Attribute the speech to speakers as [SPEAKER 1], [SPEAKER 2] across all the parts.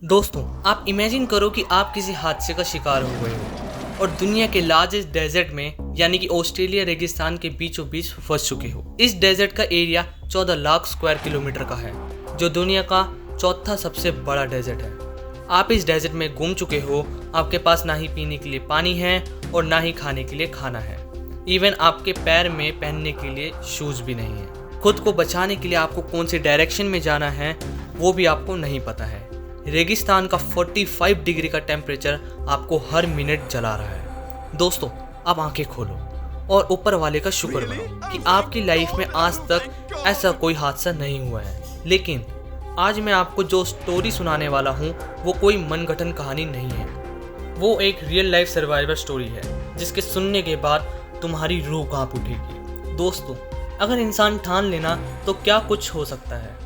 [SPEAKER 1] दोस्तों, आप इमेजिन करो कि आप किसी हादसे का शिकार हो गए हो और दुनिया के लार्जेस्ट डेजर्ट में यानी कि ऑस्ट्रेलिया रेगिस्तान के बीचों बीच फंस चुके हो। इस डेजर्ट का एरिया 14 लाख स्क्वायर किलोमीटर का है, जो दुनिया का चौथा सबसे बड़ा डेजर्ट है। आप इस डेजर्ट में घूम चुके हो। आपके पास ना ही पीने के लिए पानी है और ना ही खाने के लिए खाना है। इवन आपके पैर में पहनने के लिए शूज भी नहीं है। खुद को बचाने के लिए आपको कौन सी डायरेक्शन में जाना है वो भी आपको नहीं पता है। रेगिस्तान का 45 डिग्री का टेम्परेचर आपको हर मिनट जला रहा है। दोस्तों, आप आंखें खोलो और ऊपर वाले का शुक्र करो कि आपकी लाइफ में आज तक ऐसा कोई हादसा नहीं हुआ है। लेकिन आज मैं आपको जो स्टोरी सुनाने वाला हूँ वो कोई मनगढ़ंत कहानी नहीं है। वो एक रियल लाइफ सर्वाइवर स्टोरी है जिसके सुनने के बाद तुम्हारी रूह कांप उठेगी। दोस्तों, अगर इंसान ठान लेना तो क्या कुछ हो सकता है,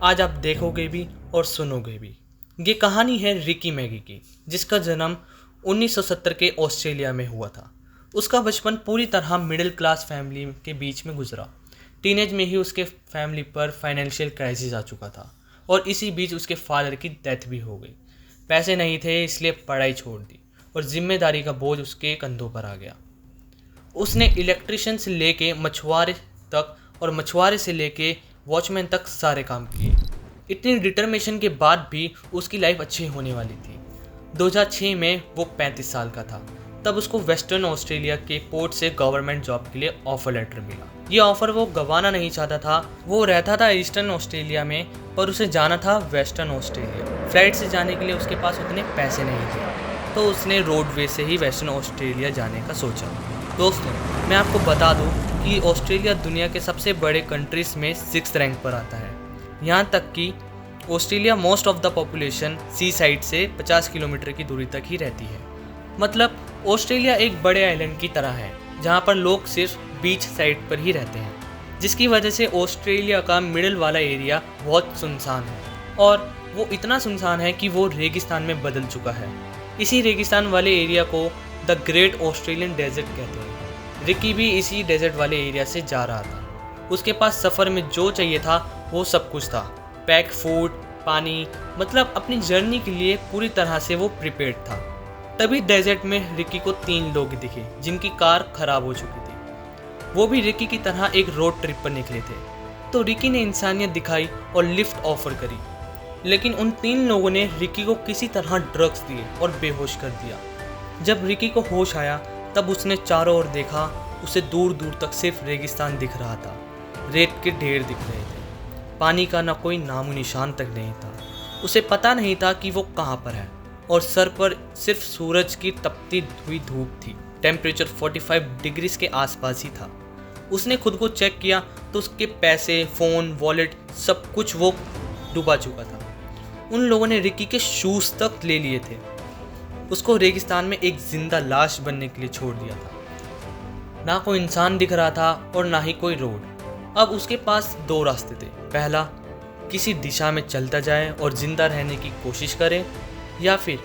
[SPEAKER 1] आज आप देखोगे भी और सुनोगे भी। ये कहानी है रिकी मैगी की, जिसका जन्म 1970 के ऑस्ट्रेलिया में हुआ था। उसका बचपन पूरी तरह मिडिल क्लास फैमिली के बीच में गुजरा। टीनेज में ही उसके फैमिली पर फाइनेंशियल क्राइसिस आ चुका था और इसी बीच उसके फादर की डेथ भी हो गई। पैसे नहीं थे, इसलिए पढ़ाई छोड़ दी और जिम्मेदारी का बोझ उसके कंधों पर आ गया। उसने इलेक्ट्रिशियन से लेके मछुआरे तक और मछुआरे से लेके वॉचमैन तक सारे काम किए। इतनी डिटर्मिनेशन के बाद भी उसकी लाइफ अच्छी होने वाली थी। 2006 में वो 35 साल का था। तब उसको वेस्टर्न ऑस्ट्रेलिया के पोर्ट से गवर्नमेंट जॉब के लिए ऑफर लेटर मिला। ये ऑफर वो गंवाना नहीं चाहता था। वो रहता था ईस्टर्न ऑस्ट्रेलिया में, पर उसे जाना था वेस्टर्न ऑस्ट्रेलिया। फ्लाइट से जाने के लिए उसके पास उतने पैसे नहीं थे, तो उसने रोडवे से ही वेस्टर्न ऑस्ट्रेलिया जाने का सोचा। दोस्तों, मैं आपको बता दूं कि ऑस्ट्रेलिया दुनिया के सबसे बड़े कंट्रीज में 6th रैंक पर आता है। यहाँ तक कि Australia most of the population seaside से 50 किलोमीटर की दूरी तक ही रहती है। मतलब ऑस्ट्रेलिया एक बड़े आइलैंड की तरह है जहाँ पर लोग सिर्फ बीच साइड पर ही रहते हैं, जिसकी वजह से ऑस्ट्रेलिया का मिडिल वाला एरिया बहुत सुनसान है। और वो इतना सुनसान है कि वो रेगिस्तान में बदल चुका है। इसी रेगिस्तान वाले एरिया को द ग्रेट ऑस्ट्रेलियन डेजर्ट कहते हैं। रिकी भी इसी डेजर्ट वाले एरिया से जा रहा था। उसके पास सफ़र में जो चाहिए था वो सब कुछ था। पैक फूड, पानी, मतलब अपनी जर्नी के लिए पूरी तरह से वो प्रिपेयर्ड था। तभी डेजर्ट में रिकी को 3 लोग दिखे जिनकी कार खराब हो चुकी थी। वो भी रिकी की तरह एक रोड ट्रिप पर निकले थे। तो रिकी ने इंसानियत दिखाई और लिफ्ट ऑफर करी। लेकिन उन 3 लोगों ने रिकी को किसी तरह ड्रग्स दिए और बेहोश कर दिया। जब रिकी को होश आया तब उसने चारों ओर देखा। उसे दूर दूर तक सिर्फ रेगिस्तान दिख रहा था। रेत के ढेर दिख रहे थे। पानी का ना कोई नामो निशान तक नहीं था। उसे पता नहीं था कि वो कहाँ पर है और सर पर सिर्फ सूरज की तपती हुई धूप थी। टेम्परेचर 45 डिग्रीज के आसपास ही था। उसने खुद को चेक किया तो उसके पैसे, फ़ोन, वॉलेट सब कुछ वो डूबा चुका था। उन लोगों ने रिकी के शूज़ तक ले लिए थे। उसको रेगिस्तान में एक जिंदा लाश बनने के लिए छोड़ दिया था। ना कोई इंसान दिख रहा था और ना ही कोई रोड। अब उसके पास 2 रास्ते थे। पहला, किसी दिशा में चलता जाए और जिंदा रहने की कोशिश करे, या फिर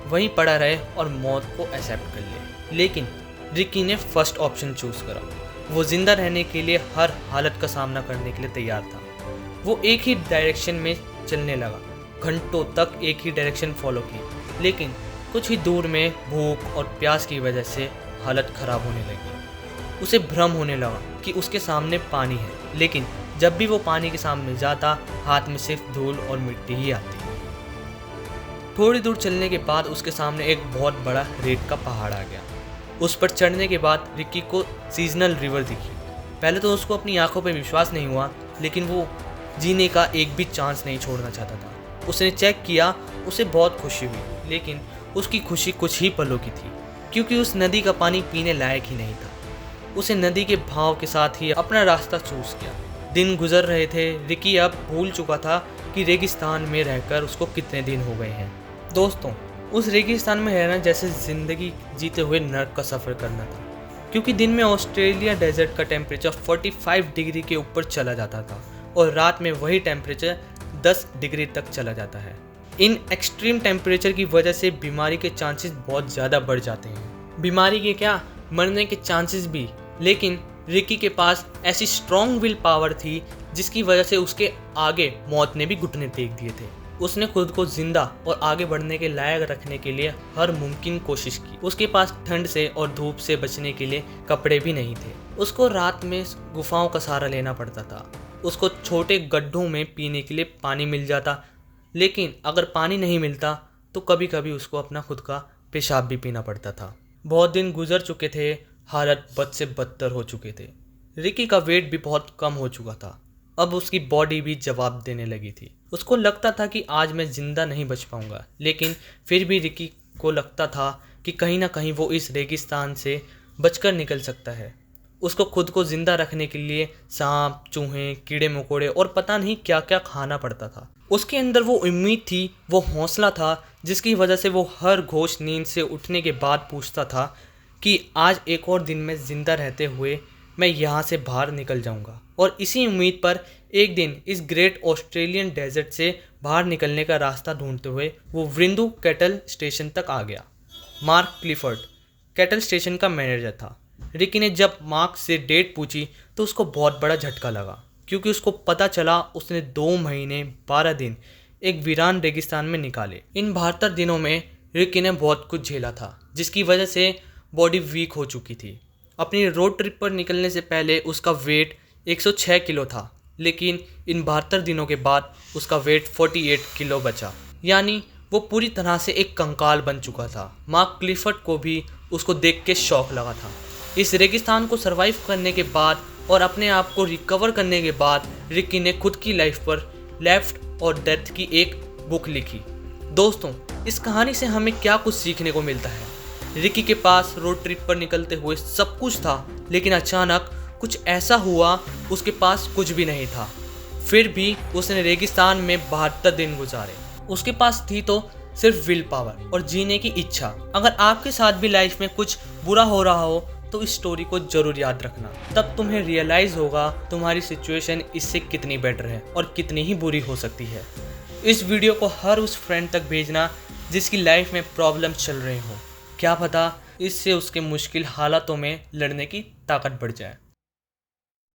[SPEAKER 1] वहीं पड़ा रहे और मौत को एक्सेप्ट कर ले। लेकिन रिकी ने फर्स्ट ऑप्शन चूज़ करा। वो जिंदा रहने के लिए हर हालत का सामना करने के लिए तैयार था। वो एक ही डायरेक्शन में चलने लगा। घंटों तक एक ही डायरेक्शन फॉलो की, लेकिन कुछ ही दूर में भूख और प्यास की वजह से हालत ख़राब होने लगी। उसे भ्रम होने लगा कि उसके सामने पानी है, लेकिन जब भी वो पानी के सामने जाता हाथ में सिर्फ धूल और मिट्टी ही आती। थोड़ी दूर चलने के बाद उसके सामने एक बहुत बड़ा रेत का पहाड़ आ गया। उस पर चढ़ने के बाद रिकी को सीजनल रिवर दिखी। पहले तो उसको अपनी आंखों पर विश्वास नहीं हुआ, लेकिन वो जीने का एक भी चांस नहीं छोड़ना चाहता था। उसने चेक किया, उसे बहुत खुशी हुई, लेकिन उसकी खुशी कुछ ही पलों की थी, क्योंकि उस नदी का पानी पीने लायक ही नहीं था। उसे नदी के बहाव के साथ ही अपना रास्ता चूज किया। दिन गुजर रहे थे। रिकी अब भूल चुका था कि रेगिस्तान में रहकर उसको कितने दिन हो गए हैं। दोस्तों, उस रेगिस्तान में रहना जैसे ज़िंदगी जीते हुए नर्क का सफ़र करना था, क्योंकि दिन में ऑस्ट्रेलिया डेजर्ट का टेम्परेचर 45 डिग्री के ऊपर चला जाता था और रात में वही टेम्परेचर 10 डिग्री तक चला जाता है। इन एक्सट्रीम टेम्परेचर की वजह से बीमारी के चांसेस बहुत ज़्यादा बढ़ जाते हैं। बीमारी के क्या, मरने के चांसेस भी। लेकिन रिकी के पास ऐसी स्ट्रॉन्ग विल पावर थी जिसकी वजह से उसके आगे मौत ने भी घुटने टेक दिए थे। उसने खुद को जिंदा और आगे बढ़ने के लायक रखने के लिए हर मुमकिन कोशिश की। उसके पास ठंड से और धूप से बचने के लिए कपड़े भी नहीं थे। उसको रात में गुफाओं का सहारा लेना पड़ता था। उसको छोटे गड्ढों में पीने के लिए पानी मिल जाता, लेकिन अगर पानी नहीं मिलता तो कभी कभी उसको अपना खुद का पेशाब भी पीना पड़ता था। बहुत दिन गुजर चुके थे, हालत बद से बदतर हो चुके थे। रिकी का वेट भी बहुत कम हो चुका था। अब उसकी बॉडी भी जवाब देने लगी थी। उसको लगता था कि आज मैं जिंदा नहीं बच पाऊंगा, लेकिन फिर भी रिकी को लगता था कि कहीं ना कहीं वो इस रेगिस्तान से बचकर निकल सकता है। उसको खुद को जिंदा रखने के लिए सांप, चूहे, कीड़े मकोड़े और पता नहीं क्या क्या खाना पड़ता था। उसके अंदर वो उम्मीद थी, वो हौसला था, जिसकी वजह से वो हर घोष नींद से उठने के बाद पूछता था कि आज एक और दिन में जिंदा रहते हुए मैं यहाँ से बाहर निकल जाऊँगा। और इसी उम्मीद पर एक दिन इस ग्रेट ऑस्ट्रेलियन डेजर्ट से बाहर निकलने का रास्ता ढूंढते हुए वो विंडू कैटल स्टेशन तक आ गया। मार्क क्लिफर्ड कैटल स्टेशन का मैनेजर था। रिकी ने जब मार्क से डेट पूछी तो उसको बहुत बड़ा झटका लगा, क्योंकि उसको पता चला उसने 2 महीने 12 दिन एक वीरान रेगिस्तान में निकाले। इन 72 दिनों में रिकी ने बहुत कुछ झेला था, जिसकी वजह से बॉडी वीक हो चुकी थी। अपनी रोड ट्रिप पर निकलने से पहले उसका वेट 106 किलो था, लेकिन इन 72 दिनों के बाद उसका वेट 48 किलो बचा, यानी वो पूरी तरह से एक कंकाल बन चुका था। मार्क क्लिफर्ड को भी उसको देख के शौक लगा था। इस रेगिस्तान को सरवाइव करने के बाद और अपने आप को रिकवर करने के बाद रिकी ने खुद की लाइफ पर लेफ्ट और डेथ की एक बुक लिखी। दोस्तों, इस कहानी से हमें क्या कुछ सीखने को मिलता है? रिकी के पास रोड ट्रिप पर निकलते हुए सब कुछ था, लेकिन अचानक कुछ ऐसा हुआ, उसके पास कुछ भी नहीं था। फिर भी उसने रेगिस्तान में 72 दिन गुजारे। उसके पास थी तो सिर्फ विल पावर और जीने की इच्छा। अगर आपके साथ भी लाइफ में कुछ बुरा हो रहा हो तो इस स्टोरी को जरूर याद रखना, तब तुम्हें रियलाइज होगा तुम्हारी सिचुएशन इससे कितनी बेटर है और कितनी ही बुरी हो सकती है। इस वीडियो को हर उस फ्रेंड तक भेजना जिसकी लाइफ में प्रॉब्लम चल रही हो। क्या पता इससे उसके मुश्किल हालातों में लड़ने की ताकत बढ़ जाए।